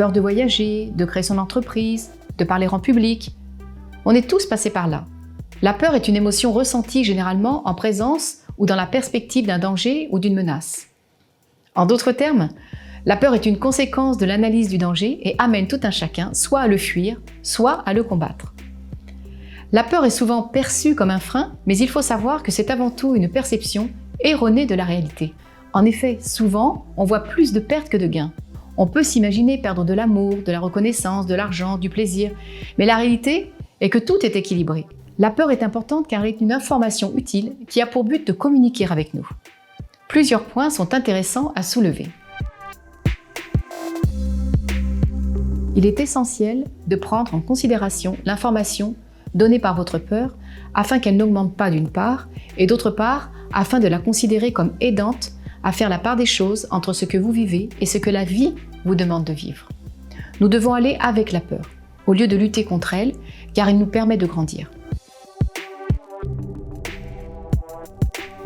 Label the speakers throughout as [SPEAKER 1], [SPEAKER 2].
[SPEAKER 1] peur de voyager, de créer son entreprise, de parler en public. On est tous passés par là. La peur est une émotion ressentie généralement en présence ou dans la perspective d'un danger ou d'une menace. En d'autres termes, la peur est une conséquence de l'analyse du danger et amène tout un chacun soit à le fuir, soit à le combattre. La peur est souvent perçue comme un frein, mais il faut savoir que c'est avant tout une perception erronée de la réalité. En effet, souvent, on voit plus de pertes que de gains. On peut s'imaginer perdre de l'amour, de la reconnaissance, de l'argent, du plaisir, mais la réalité est que tout est équilibré. La peur est importante car elle est une information utile qui a pour but de communiquer avec nous. Plusieurs points sont intéressants à soulever. Il est essentiel de prendre en considération l'information donnée par votre peur afin qu'elle n'augmente pas d'une part et d'autre part afin de la considérer comme aidante à faire la part des choses entre ce que vous vivez et ce que la vie vous demande de vivre. Nous devons aller avec la peur au lieu de lutter contre elle car elle nous permet de grandir.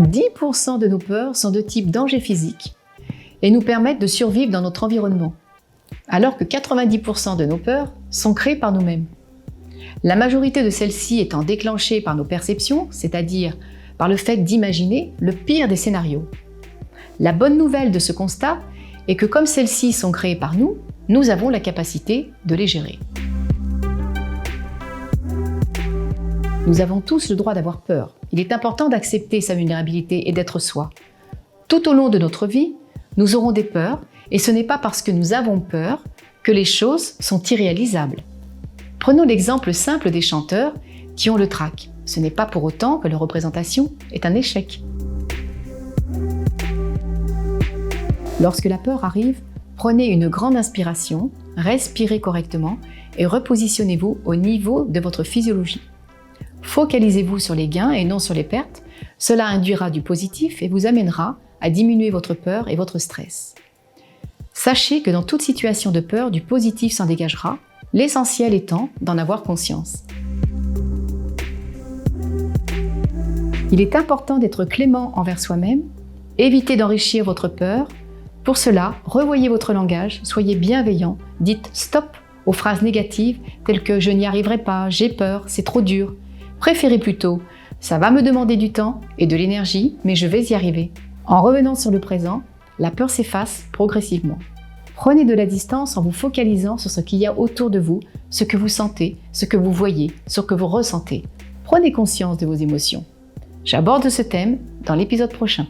[SPEAKER 1] 10% de nos peurs sont de type danger physique et nous permettent de survivre dans notre environnement, alors que 90% de nos peurs sont créées par nous-mêmes. La majorité de celles-ci étant déclenchées par nos perceptions, c'est-à-dire par le fait d'imaginer le pire des scénarios. La bonne nouvelle de ce constat est que comme celles-ci sont créées par nous, nous avons la capacité de les gérer. Nous avons tous le droit d'avoir peur. Il est important d'accepter sa vulnérabilité et d'être soi. Tout au long de notre vie, nous aurons des peurs et ce n'est pas parce que nous avons peur que les choses sont irréalisables. Prenons l'exemple simple des chanteurs qui ont le trac. Ce n'est pas pour autant que leur représentation est un échec. Lorsque la peur arrive, prenez une grande inspiration, respirez correctement et repositionnez-vous au niveau de votre physiologie. Focalisez-vous sur les gains et non sur les pertes. Cela induira du positif et vous amènera à diminuer votre peur et votre stress. Sachez que dans toute situation de peur, du positif s'en dégagera, l'essentiel étant d'en avoir conscience. Il est important d'être clément envers soi-même, évitez d'enrichir votre peur. Pour cela, revoyez votre langage, soyez bienveillant, dites stop aux phrases négatives telles que « je n'y arriverai pas »,« j'ai peur »,« c'est trop dur ». Préférez plutôt « ça va me demander du temps et de l'énergie, mais je vais y arriver ». En revenant sur le présent, la peur s'efface progressivement. Prenez de la distance en vous focalisant sur ce qu'il y a autour de vous, ce que vous sentez, ce que vous voyez, ce que vous ressentez. Prenez conscience de vos émotions. J'aborde ce thème dans l'épisode prochain.